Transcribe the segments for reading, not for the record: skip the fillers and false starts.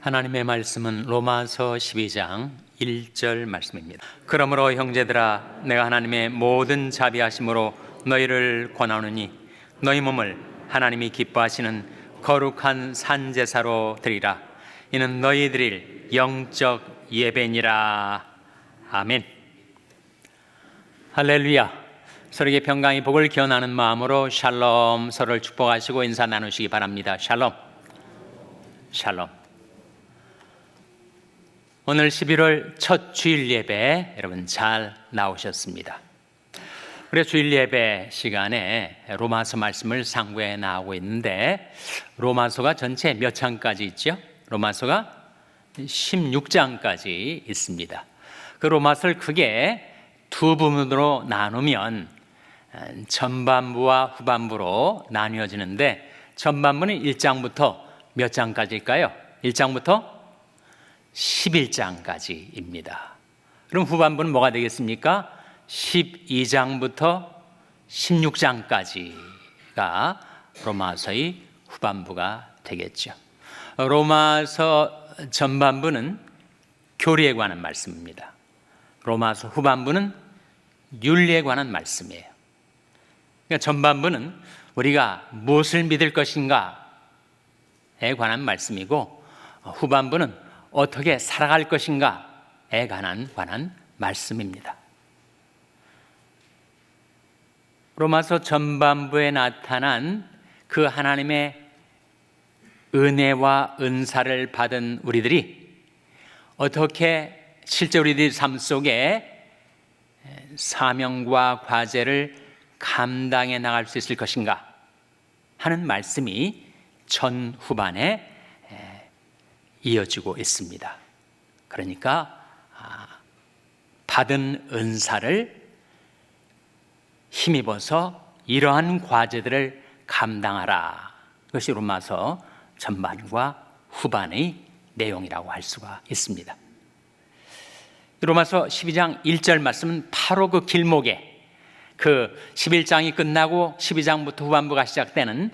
하나님의 말씀은 로마서 12장 1절 말씀입니다. 그러므로 형제들아, 내가 하나님의 모든 자비하심으로 너희를 권하노니 너희 몸을 하나님이 기뻐하시는 거룩한 산제사로 드리라. 이는 너희 드릴 영적 예배니라. 아멘. 할렐루야. 서로에게 평강의 복을 기원하는 마음으로 샬롬, 서로를 축복하시고 인사 나누시기 바랍니다. 샬롬. 샬롬. 오늘 11월 첫 주일 예배 여러분 잘 나오셨습니다. 우리 주일 예배 시간에 로마서 말씀을 상고해 나오고 있는데, 로마서가 전체 몇 장까지 있죠? 로마서가 16장까지 있습니다. 그 로마서를 크게 두 부분으로 나누면 전반부와 후반부로 나뉘어지는데, 전반부는 1장부터 몇 장까지일까요? 1장부터 11장까지입니다. 그럼 후반부는 뭐가 되겠습니까? 12장부터 16장까지가 로마서의 후반부가 되겠죠. 로마서 전반부는 교리에 관한 말씀입니다. 로마서 후반부는 윤리에 관한 말씀이에요. 그러니까 전반부는 우리가 무엇을 믿을 것인가에 관한 말씀이고, 후반부는 어떻게 살아갈 것인가에 관한 말씀입니다. 로마서 전반부에 나타난 그 하나님의 은혜와 은사를 받은 우리들이 어떻게 실제 우리들 삶 속에 사명과 과제를 감당해 나갈 수 있을 것인가 하는 말씀이 전후반에 이어지고 있습니다. 그러니까 받은 은사를 힘입어서 이러한 과제들을 감당하라. 그것이 로마서 전반과 후반의 내용이라고 할 수가 있습니다. 로마서 12장 1절 말씀은 바로 그 길목에, 그 11장이 끝나고 12장부터 후반부가 시작되는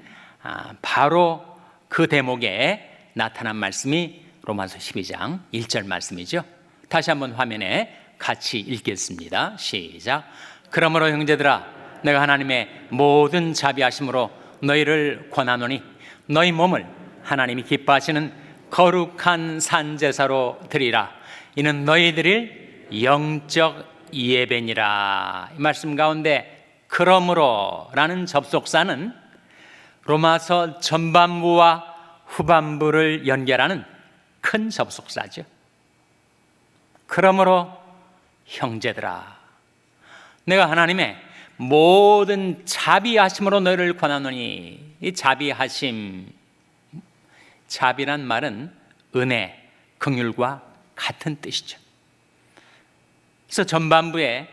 바로 그 대목에 나타난 말씀이 로마서 12장 1절 말씀이죠. 다시 한번 화면에 같이 읽겠습니다. 시작. 그러므로 형제들아, 내가 하나님의 모든 자비하심으로 너희를 권하노니 너희 몸을 하나님이 기뻐하시는 거룩한 산제사로 드리라. 이는 너희 드릴 영적 예배니라. 이 말씀 가운데 그러므로 라는 접속사는 로마서 전반부와 후반부를 연결하는 큰 접속사죠. 그러므로 형제들아, 내가 하나님의 모든 자비하심으로 너희를 권하노니, 이 자비하심, 자비란 말은 은혜, 긍휼과 같은 뜻이죠. 그래서 전반부에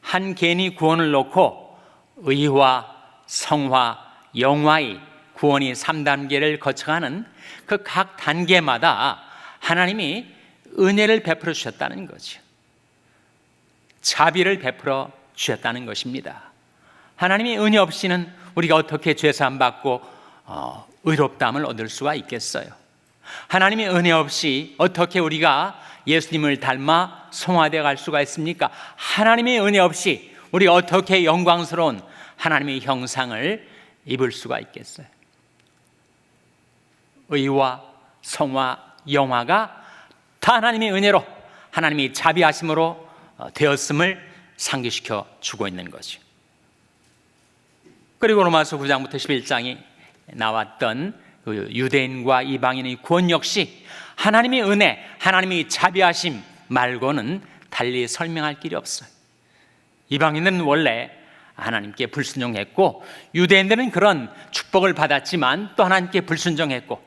한 개인이 구원을 놓고 의와 성화, 영화의 구원이 3단계를 거쳐가는 그 각 단계마다 하나님이 은혜를 베풀어 주셨다는 거죠. 자비를 베풀어 주셨다는 것입니다. 하나님이 은혜 없이는 우리가 어떻게 죄사함 받고 의롭다함을 얻을 수가 있겠어요? 하나님의 은혜 없이 어떻게 우리가 예수님을 닮아 성화되어 갈 수가 있습니까? 하나님의 은혜 없이 우리가 어떻게 영광스러운 하나님의 형상을 입을 수가 있겠어요? 의와 성화, 영화가 다 하나님의 은혜로, 하나님의 자비하심으로 되었음을 상기시켜 주고 있는 거죠. 그리고 로마서 9장부터 11장이 나왔던 그 유대인과 이방인의 구원 역시 하나님의 은혜, 하나님의 자비하심 말고는 달리 설명할 길이 없어요. 이방인들은 원래 하나님께 불순종했고, 유대인들은 그런 축복을 받았지만 또 하나님께 불순종했고,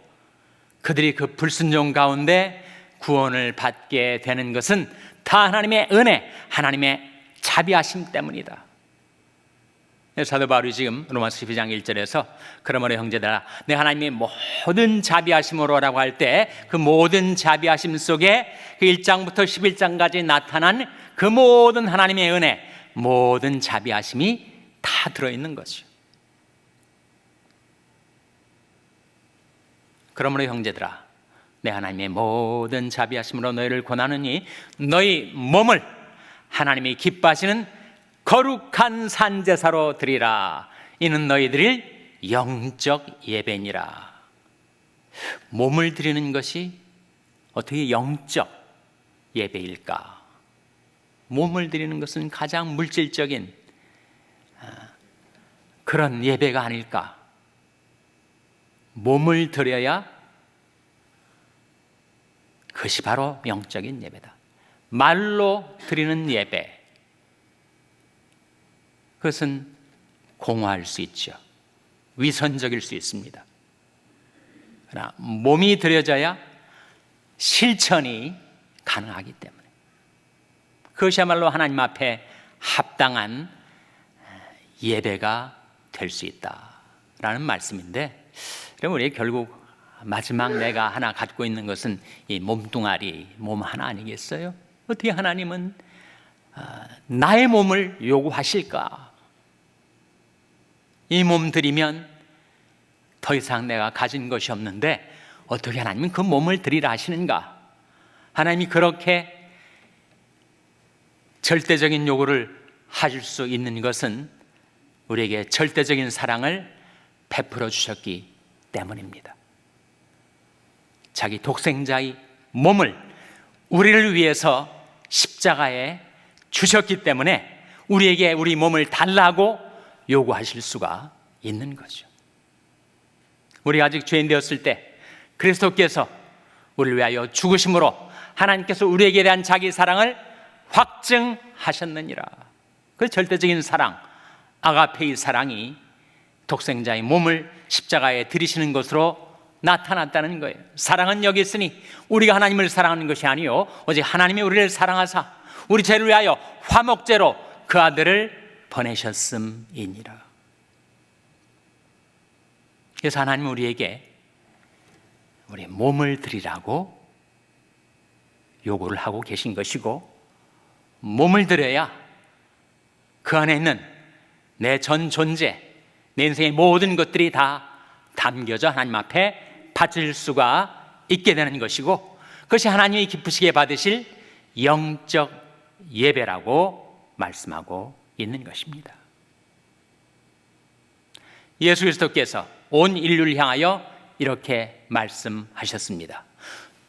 그들이 그 불순종 가운데 구원을 받게 되는 것은 다 하나님의 은혜, 하나님의 자비하심 때문이다. 사도 바울이 지금 로마서 12장 1절에서 그러므로 형제들아, 내 하나님의 모든 자비하심으로 라고 할 때 그 모든 자비하심 속에 그 1장부터 11장까지 나타난 그 모든 하나님의 은혜, 모든 자비하심이 다 들어있는 거죠. 그러므로 형제들아, 내 하나님의 모든 자비하심으로 너희를 권하느니 너희 몸을 하나님이 기뻐하시는 거룩한 산제사로 드리라. 이는 너희 드릴 영적 예배니라. 몸을 드리는 것이 어떻게 영적 예배일까? 몸을 드리는 것은 가장 물질적인 그런 예배가 아닐까? 몸을 드려야 그것이 바로 영적인 예배다. 말로 드리는 예배, 그것은 공허할 수 있죠. 위선적일 수 있습니다. 그러나 몸이 드려져야 실천이 가능하기 때문에 그것이야말로 하나님 앞에 합당한 예배가 될 수 있다라는 말씀인데, 여러분, 우리 결국 마지막 내가 하나 갖고 있는 것은 이 몸뚱아리, 몸 하나 아니겠어요? 어떻게 하나님은 나의 몸을 요구하실까? 이 몸 드리면 더 이상 내가 가진 것이 없는데 어떻게 하나님은 그 몸을 드리라 하시는가? 하나님이 그렇게 절대적인 요구를 하실 수 있는 것은 우리에게 절대적인 사랑을 베풀어 주셨기 때문입니다. 자기 독생자의 몸을 우리를 위해서 십자가에 주셨기 때문에 우리에게 우리 몸을 달라고 요구하실 수가 있는 거죠. 우리가 아직 죄인 되었을 때 그리스도께서 우리를 위하여 죽으심으로 하나님께서 우리에게 대한 자기 사랑을 확증하셨느니라. 그 절대적인 사랑, 아가페의 사랑이 독생자의 몸을 십자가에 들이시는 것으로 나타났다는 거예요. 사랑은 여기 있으니 우리가 하나님을 사랑하는 것이 아니요 오직 하나님이 우리를 사랑하사 우리 죄를 위하여 화목제로 그 아들을 보내셨음이니라. 그래서 하나님은 우리에게 우리 몸을 드리라고 요구를 하고 계신 것이고, 몸을 드려야 그 안에 있는 내 전 존재, 내 인생의 모든 것들이 다 담겨져 하나님 앞에 바칠 수가 있게 되는 것이고, 그것이 하나님이 기쁘시게 받으실 영적 예배라고 말씀하고 있는 것입니다. 예수 그리스도께서 온 인류를 향하여 이렇게 말씀하셨습니다.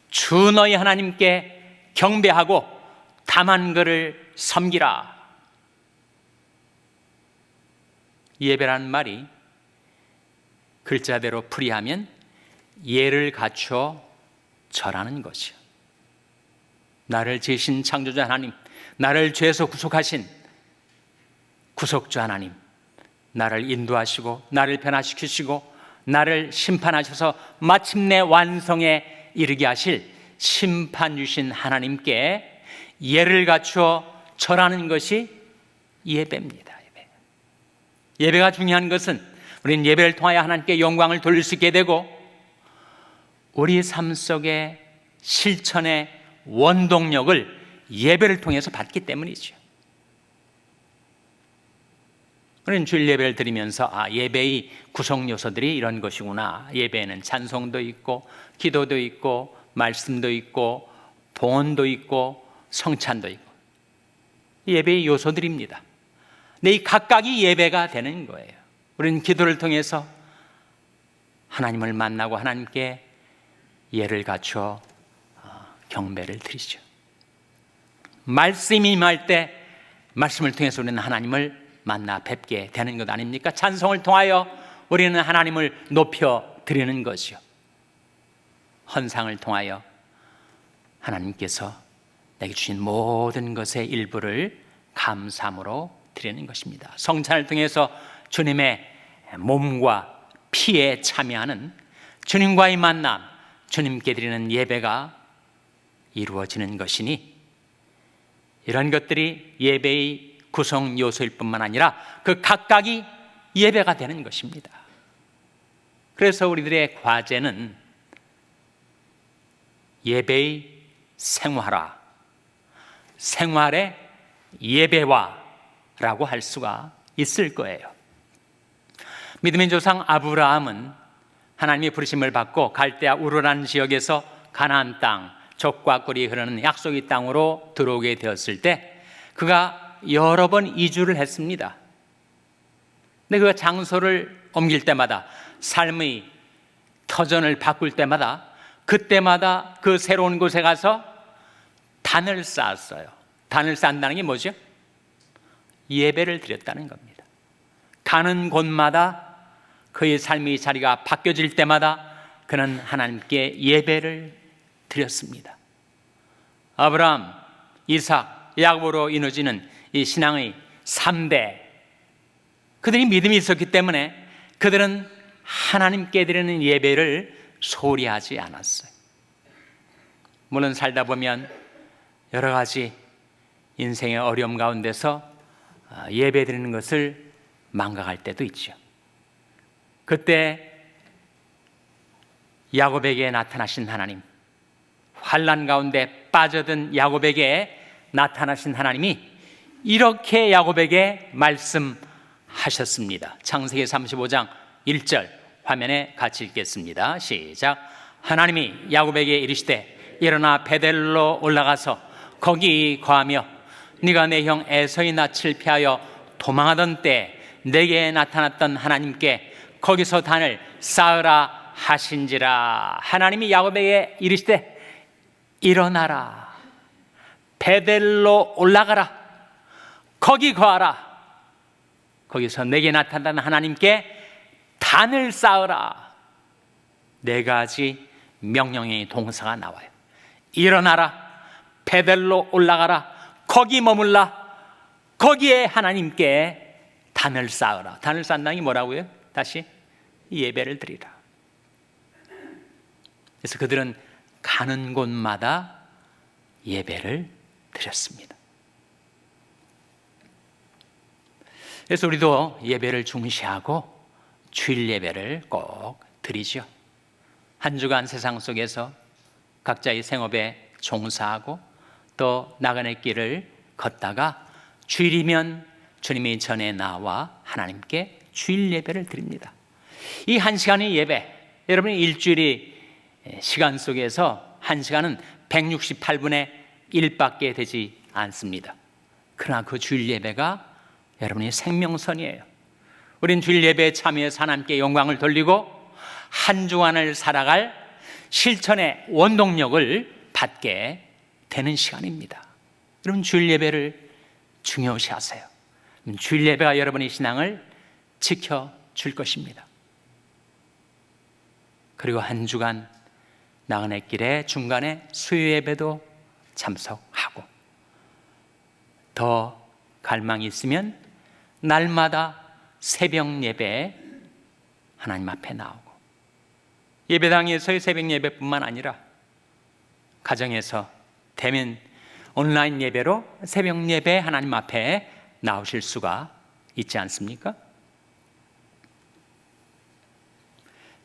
주 너희 하나님께 경배하고 다만 그를 섬기라. 예배라는 말이 글자대로 풀이하면 예를 갖춰 절하는 것이요, 나를 지으신 창조주 하나님, 나를 죄에서 구속하신 구속주 하나님, 나를 인도하시고 나를 변화시키시고 나를 심판하셔서 마침내 완성에 이르게 하실 심판 주신 하나님께 예를 갖추어 절하는 것이 예배입니다. 예배가 중요한 것은 우리는 예배를 통하여 하나님께 영광을 돌릴 수 있게 되고 우리 삶 속의 실천의 원동력을 예배를 통해서 받기 때문이죠. 우리는 주일 예배를 드리면서 예배의 구성 요소들이 이런 것이구나. 예배에는 찬송도 있고 기도도 있고 말씀도 있고 봉헌도 있고 성찬도 있고 예배의 요소들입니다. 근데 이 각각이 예배가 되는 거예요. 우리는 기도를 통해서 하나님을 만나고 하나님께 예를 갖춰 경배를 드리죠. 말씀이 임할 때 말씀을 통해서 우리는 하나님을 만나 뵙게 되는 것 아닙니까? 찬송을 통하여 우리는 하나님을 높여 드리는 것이요, 헌상을 통하여 하나님께서 내게 주신 모든 것의 일부를 감사함으로 드리는 것입니다. 성찬을 통해서 주님의 몸과 피에 참여하는 주님과의 만남, 주님께 드리는 예배가 이루어지는 것이니 이런 것들이 예배의 구성 요소일 뿐만 아니라 그 각각이 예배가 되는 것입니다. 그래서 우리들의 과제는 예배의 생활화, 생활의 예배화라고 할 수가 있을 거예요. 믿음의 조상 아브라함은 하나님의 부르심을 받고 갈대아 우르라는 지역에서 가나안 땅, 젖과 꿀이 흐르는 약속의 땅으로 들어오게 되었을 때 그가 여러 번 이주를 했습니다. 근데 그 장소를 옮길 때마다, 삶의 터전을 바꿀 때마다, 그때마다 그 새로운 곳에 가서 단을 쌓았어요. 단을 쌓는다는 게 뭐죠? 예배를 드렸다는 겁니다. 가는 곳마다 그의 삶의 자리가 바뀌어질 때마다 그는 하나님께 예배를 드렸습니다. 아브라함, 이삭, 야곱으로 이루어지는 이 신앙의 3대, 그들이 믿음이 있었기 때문에 그들은 하나님께 드리는 예배를 소홀히 하지 않았어요. 물론 살다 보면 여러 가지 인생의 어려움 가운데서 예배 드리는 것을 망각할 때도 있죠. 그때 야곱에게 나타나신 하나님, 환난 가운데 빠져든 야곱에게 나타나신 하나님이 이렇게 야곱에게 말씀하셨습니다. 창세기 35장 1절 화면에 같이 읽겠습니다. 시작. 하나님이 야곱에게 이르시되 일어나 베델로 올라가서 거기 거하며 네가 내 형 에서의 낯을 피하여 도망하던 때 내게 나타났던 하나님께 거기서 단을 쌓으라 하신지라. 하나님이 야곱에게 이르시되 일어나라, 베델로 올라가라, 거기 거하라, 거기서 내게 나타난 하나님께 단을 쌓으라. 네 가지 명령의 동사가 나와요. 일어나라, 베델로 올라가라, 거기 머물라, 거기에 하나님께 단을 쌓으라. 단을 쌓는다는 게 뭐라고요? 다시 예배를 드리라. 그래서 그들은 가는 곳마다 예배를 드렸습니다. 그래서 우리도 예배를 중시하고 주일 예배를 꼭 드리죠. 한 주간 세상 속에서 각자의 생업에 종사하고 또 나간의 길을 걷다가 주일이면 주님의 전에 나와 하나님께 주일 예배를 드립니다. 이 한 시간의 예배, 여러분이 일주일이 시간 속에서 한 시간은 168분의 1밖에 되지 않습니다. 그러나 그 주일 예배가 여러분의 생명선이에요. 우린 주일 예배에 참여해서 하나님께 영광을 돌리고 한 주간을 살아갈 실천의 원동력을 받게 되는 시간입니다. 여러분 주일 예배를 중요시하세요. 주일 예배가 여러분의 신앙을 지켜줄 것입니다. 그리고 한 주간 나그네 길에 중간에 수요 예배도 참석하고, 더 갈망이 있으면 날마다 새벽 예배에 하나님 앞에 나오고, 예배당에서의 새벽 예배뿐만 아니라 가정에서 되면 온라인 예배로 새벽 예배 하나님 앞에 나오실 수가 있지 않습니까?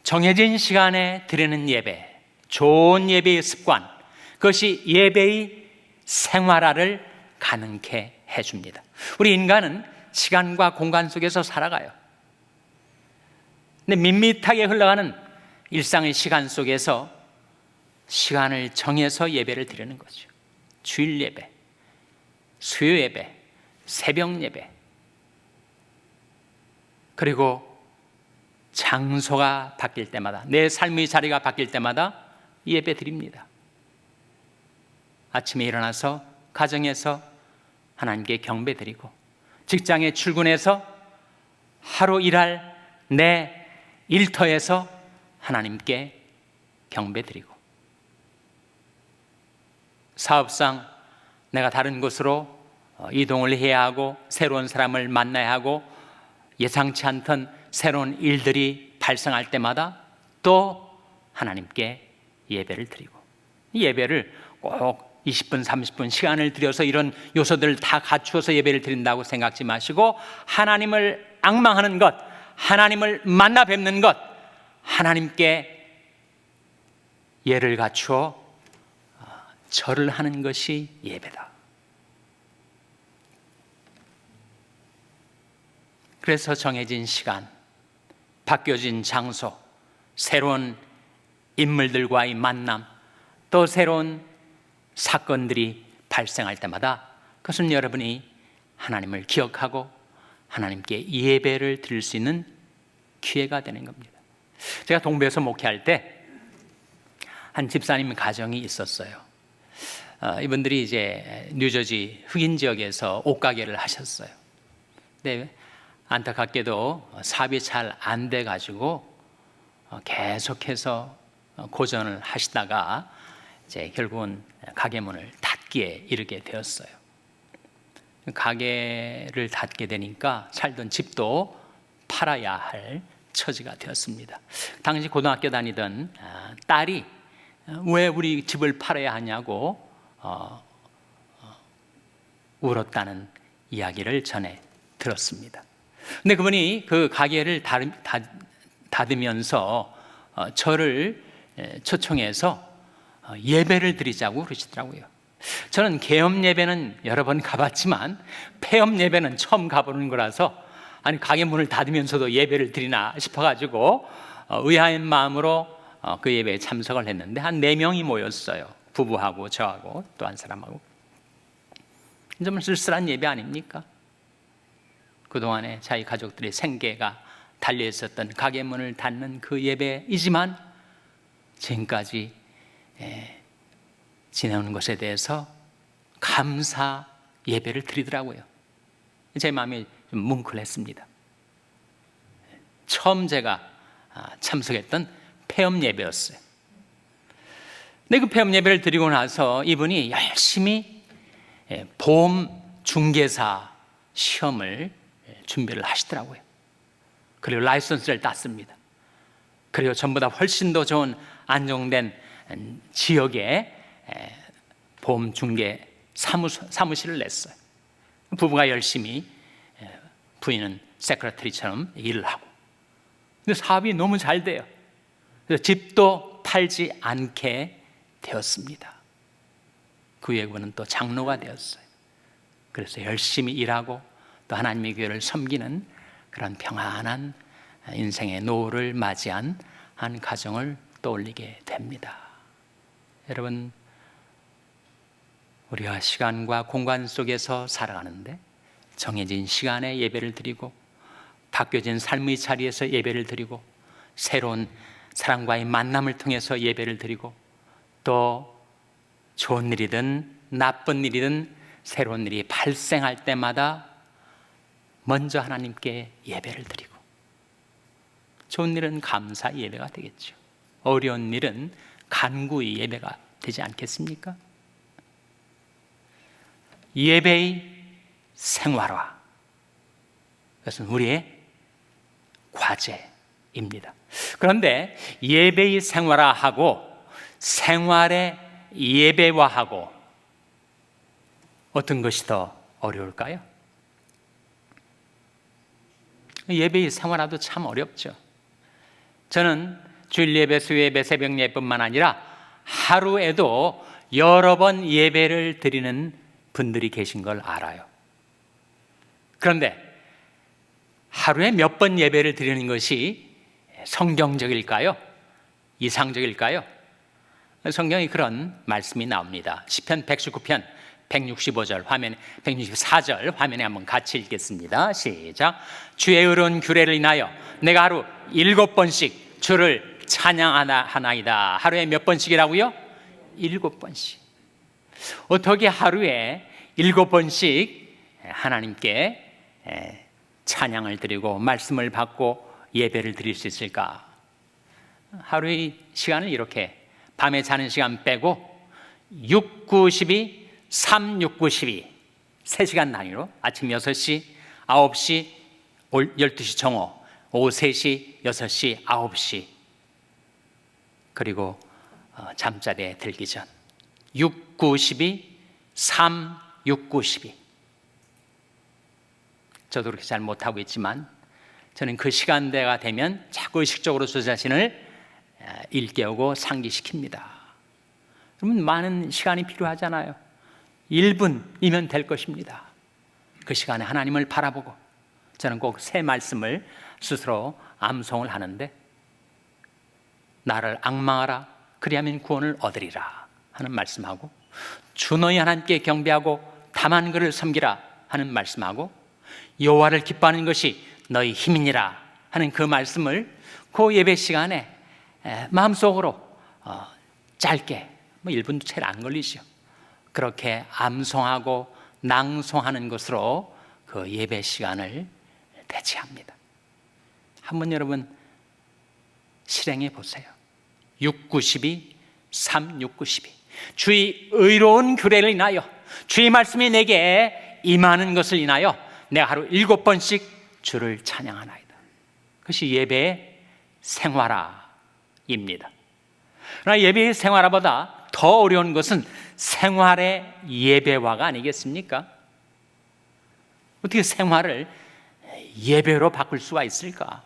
정해진 시간에 드리는 예배, 좋은 예배의 습관, 그것이 예배의 생활화를 가능케 해줍니다. 우리 인간은 시간과 공간 속에서 살아가요. 근데 밋밋하게 흘러가는 일상의 시간 속에서 시간을 정해서 예배를 드리는 거죠. 주일 예배, 수요 예배, 새벽 예배, 그리고 장소가 바뀔 때마다, 내 삶의 자리가 바뀔 때마다 예배 드립니다. 아침에 일어나서 가정에서 하나님께 경배 드리고, 직장에 출근해서 하루 일할 내 일터에서 하나님께 경배 드리고, 사업상 내가 다른 곳으로 이동을 해야 하고 새로운 사람을 만나야 하고 예상치 않던 새로운 일들이 발생할 때마다 또 하나님께 예배를 드리고, 이 예배를 꼭 20분, 30분 시간을 들여서 이런 요소들을 다 갖추어서 예배를 드린다고 생각지 마시고, 하나님을 앙망하는 것, 하나님을 만나 뵙는 것, 하나님께 예를 갖추어 절을 하는 것이 예배다. 그래서 정해진 시간, 바뀌어진 장소, 새로운 인물들과의 만남, 또 새로운 사건들이 발생할 때마다 그것은 여러분이 하나님을 기억하고 하나님께 예배를 드릴 수 있는 기회가 되는 겁니다. 제가 동부에서 목회할 때 한 집사님 가정이 있었어요. 이분들이 이제 뉴저지 흑인 지역에서 옷가게를 하셨어요. 근데 안타깝게도 사업이 잘 안 돼가지고 계속해서 고전을 하시다가 이제 결국은 가게 문을 닫기에 이르게 되었어요. 가게를 닫게 되니까 살던 집도 팔아야 할 처지가 되었습니다. 당시 고등학교 다니던 딸이 왜 우리 집을 팔아야 하냐고 울었다는 이야기를 전해 들었습니다. 근데 그분이 그 가게를 닫으면서 저를 초청해서 예배를 드리자고 그러시더라고요. 저는 개업 예배는 여러 번 가봤지만 폐업 예배는 처음 가보는 거라서 아니 가게 문을 닫으면서도 예배를 드리나 싶어가지고 의아한 마음으로 그 예배에 참석을 했는데 한 4명이 모였어요. 부부하고 저하고 또 한 사람하고. 좀 쓸쓸한 예배 아닙니까? 그동안에 자기 가족들의 생계가 달려있었던 가게 문을 닫는 그 예배이지만 지금까지 지내오는 것에 대해서 감사 예배를 드리더라고요. 제 마음이 좀 뭉클했습니다. 처음 제가 참석했던 폐업 예배였어요. 근데 그 폐업 예배를 드리고 나서 이분이 열심히 보험 중개사 시험을 준비를 하시더라고요. 그리고 라이선스를 땄습니다. 그리고 전보다 훨씬 더 좋은 안정된 지역에 보험 중개 사무실을 냈어요. 부부가 열심히, 부인은 세크레터리처럼 일을 하고. 근데 사업이 너무 잘 돼요. 그래서 집도 팔지 않게 되었습니다. 그 후에 그분은 또 장로가 되었어요. 그래서 열심히 일하고 또 하나님의 교회를 섬기는 그런 평안한 인생의 노후를 맞이한 한 가정을 떠올리게 됩니다. 여러분, 우리가 시간과 공간 속에서 살아가는데 정해진 시간에 예배를 드리고 바뀌어진 삶의 자리에서 예배를 드리고 새로운 사람과의 만남을 통해서 예배를 드리고 또 좋은 일이든 나쁜 일이든 새로운 일이 발생할 때마다 먼저 하나님께 예배를 드리고 좋은 일은 감사 예배가 되겠죠. 어려운 일은 간구의 예배가 되지 않겠습니까? 예배의 생활화, 그것은 우리의 과제입니다. 그런데 예배의 생활화하고 생활의 예배화하고 어떤 것이 더 어려울까요? 예배의 생활화도 참 어렵죠. 저는 주일 예배, 수요 예배, 새벽 예배뿐만 아니라 하루에도 여러 번 예배를 드리는 분들이 계신 걸 알아요. 그런데 하루에 몇 번 예배를 드리는 것이 성경적일까요? 이상적일까요? 성경에 그런 말씀이 나옵니다. 시편 119편 165절 화면에 164절 화면에 한번 같이 읽겠습니다. 시작. 주의 의로운 규례를 인하여 내가 하루 7번씩 주를 찬양하나이다. 하루에 몇 번씩이라고요? 7번씩. 어떻게 하루에 7번씩 하나님께 찬양을 드리고 말씀을 받고 예배를 드릴 수 있을까? 하루의 시간을 이렇게 밤에 자는 시간 빼고 6, 9, 12, 3, 6, 9, 12 3시간 단위로 아침 6시, 9시, 12시 정오, 오후 3시, 6시, 9시 그리고 잠자리에 들기 전 6, 9, 12, 3, 6, 9, 12 저도 그렇게 잘 못하고 있지만 저는 그 시간대가 되면 자꾸 의식적으로 저 자신을 일깨우고 상기시킵니다. 그러면 많은 시간이 필요하잖아요. 1분이면 될 것입니다. 그 시간에 하나님을 바라보고 저는 꼭 새 말씀을 스스로 암송을 하는데 나를 앙망하라 그리하면 구원을 얻으리라 하는 말씀하고, 주 너희 하나님께 경배하고 다만 그를 섬기라 하는 말씀하고, 여호와를 기뻐하는 것이 너희 힘이니라 하는 그 말씀을 그 예배 시간에 마음속으로 짧게 1분도 채 안 걸리죠. 그렇게 암송하고 낭송하는 것으로 그 예배 시간을 대체합니다. 한번 여러분 실행해 보세요. 692, 3692. 주의 의로운 규례를 인하여, 주의 말씀이 내게 임하는 것을 인하여 내가 하루 7번씩 주를 찬양하나이다. 그것이 예배의 생활화입니다. 그러나 예배의 생활화보다 더 어려운 것은 생활의 예배화가 아니겠습니까? 어떻게 생활을 예배로 바꿀 수가 있을까?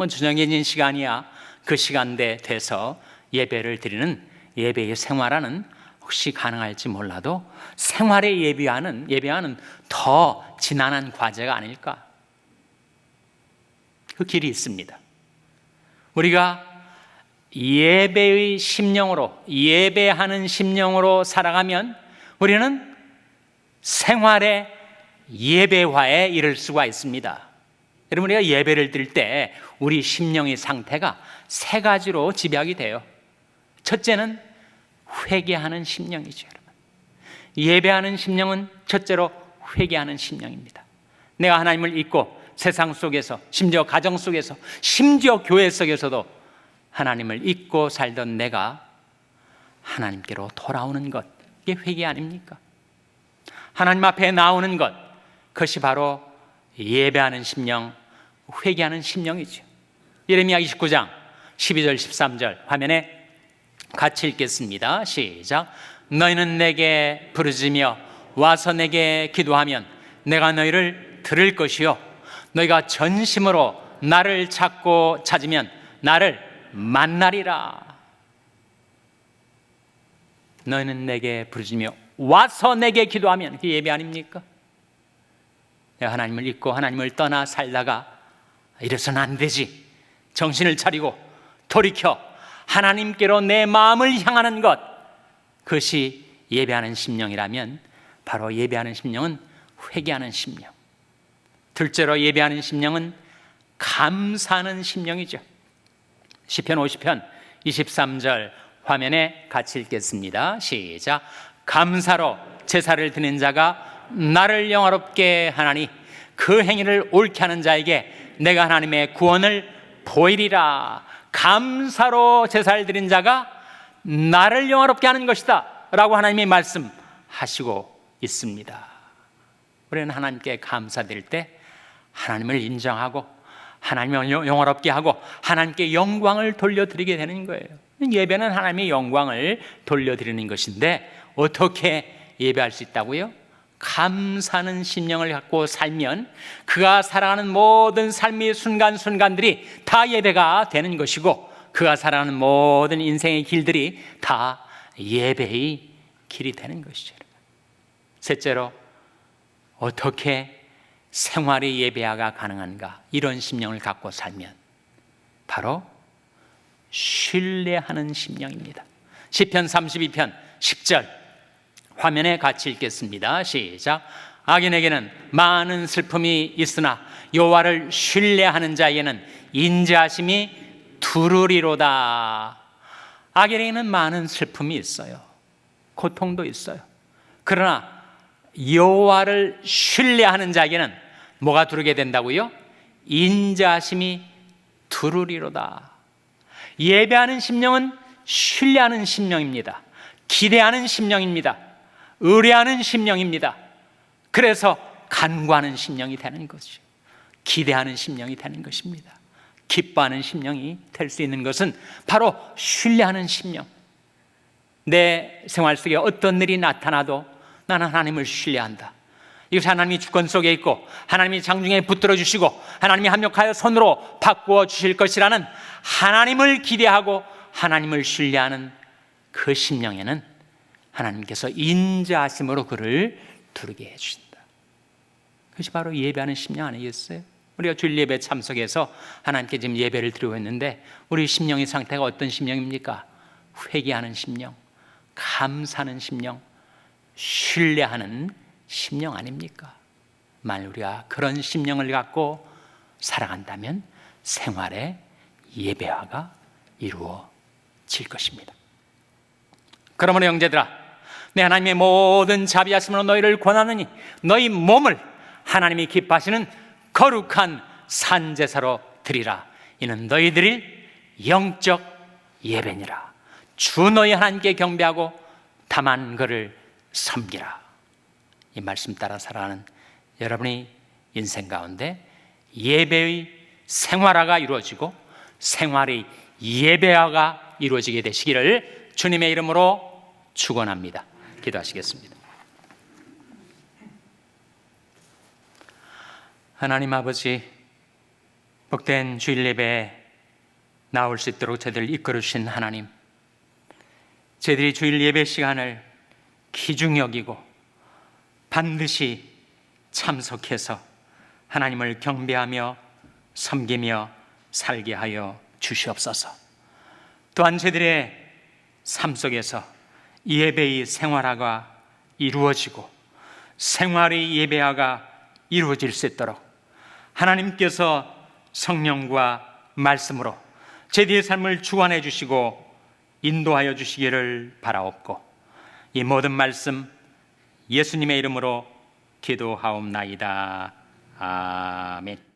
정해진 시간이야 그 시간대 돼서 예배를 드리는 예배의 생활화는 혹시 가능할지 몰라도 생활의 예배화는 더 지난한 과제가 아닐까? 그 길이 있습니다. 우리가 예배의 심령으로, 예배하는 심령으로 살아가면 우리는 생활의 예배화에 이를 수가 있습니다. 여러분, 우리가 예배를 드릴 때 우리 심령의 상태가 세 가지로 지배하게 돼요. 첫째는 회개하는 심령이죠. 여러분, 예배하는 심령은 첫째로 회개하는 심령입니다. 내가 하나님을 잊고 세상 속에서, 심지어 가정 속에서, 심지어 교회 속에서도 하나님을 잊고 살던 내가 하나님께로 돌아오는 것, 이게 회개 아닙니까? 하나님 앞에 나오는 것, 그것이 바로 예배하는 심령, 회개하는 심령이죠. 예레미야 29장 12절 13절 화면에 같이 읽겠습니다. 시작. 너희는 내게 부르짖으며 와서 내게 기도하면 내가 너희를 들을 것이요, 너희가 전심으로 나를 찾고 찾으면 나를 만나리라. 너희는 내게 부르짖으며 와서 내게 기도하면, 그게 예배 아닙니까? 내가 하나님을 잊고 하나님을 떠나 살다가 이래서는 안 되지, 정신을 차리고 돌이켜 하나님께로 내 마음을 향하는 것, 그것이 예배하는 심령이라면 바로 예배하는 심령은 회개하는 심령. 둘째로 예배하는 심령은 감사하는 심령이죠. 시편 50편 23절 화면에 같이 읽겠습니다. 시작. 감사로 제사를 드리는 자가 나를 영화롭게 하나니 그 행위를 옳게 하는 자에게 내가 하나님의 구원을 보이리라. 감사로 제사를 드린 자가 나를 영화롭게 하는 것이다 라고 하나님이 말씀하시고 있습니다. 우리는 하나님께 감사드릴 때 하나님을 인정하고 하나님을 영화롭게 하고 하나님께 영광을 돌려드리게 되는 거예요. 예배는 하나님의 영광을 돌려드리는 것인데 어떻게 예배할 수 있다고요? 감사하는 심령을 갖고 살면 그가 살아가는 모든 삶의 순간순간들이 다 예배가 되는 것이고, 그가 살아가는 모든 인생의 길들이 다 예배의 길이 되는 것이죠. 셋째로 어떻게 생활의 예배화가 가능한가? 이런 심령을 갖고 살면 바로 신뢰하는 심령입니다. 시편 32편 10절 화면에 같이 읽겠습니다. 시작. 악인에게는 많은 슬픔이 있으나 여호와를 신뢰하는 자에게는 인자하심이 두루리로다. 악인에게는 많은 슬픔이 있어요. 고통도 있어요. 그러나 여호와를 신뢰하는 자에게는 뭐가 두르게 된다고요? 인자하심이 두루리로다. 예배하는 심령은 신뢰하는 심령입니다. 기대하는 심령입니다. 의뢰하는 심령입니다. 그래서 간구하는 심령이 되는 것이죠. 기대하는 심령이 되는 것입니다. 기뻐하는 심령이 될 수 있는 것은 바로 신뢰하는 심령. 내 생활 속에 어떤 일이 나타나도 나는 하나님을 신뢰한다. 이것이 하나님이 주권 속에 있고 하나님이 장중에 붙들어 주시고 하나님이 합력하여 손으로 바꾸어 주실 것이라는 하나님을 기대하고 하나님을 신뢰하는 그 심령에는 하나님께서 인자하심으로 그를 두르게 해주신다. 그것이 바로 예배하는 심령 아니겠어요? 우리가 주일 예배 참석해서 하나님께 지금 예배를 드리고 있는데 우리 심령의 상태가 어떤 심령입니까? 회개하는 심령, 감사하는 심령, 신뢰하는 심령 아닙니까? 만일 우리가 그런 심령을 갖고 살아간다면 생활의 예배화가 이루어질 것입니다. 그러므로 형제들아, 내 하나님의 모든 자비하심으로 너희를 권하느니 너희 몸을 하나님이 기뻐하시는 거룩한 산제사로 드리라. 이는 너희들이 영적 예배니라. 주 너희 하나님께 경배하고 다만 그를 섬기라. 이 말씀 따라 살아가는 여러분의 인생 가운데 예배의 생활화가 이루어지고 생활의 예배화가 이루어지게 되시기를 주님의 이름으로 축원합니다. 기도하시겠습니다. 하나님 아버지, 복된 주일 예배에 나올 수 있도록 저희들을 이끌어 주신 하나님, 저희들이 주일 예배 시간을 귀중히 여기고 반드시 참석해서 하나님을 경배하며 섬기며 살게 하여 주시옵소서. 또한 저희들의 삶 속에서 예배의 생활화가 이루어지고 생활의 예배화가 이루어질 수 있도록 하나님께서 성령과 말씀으로 저희들의 삶을 주관해 주시고 인도하여 주시기를 바라옵고, 이 모든 말씀 예수님의 이름으로 기도하옵나이다. 아멘.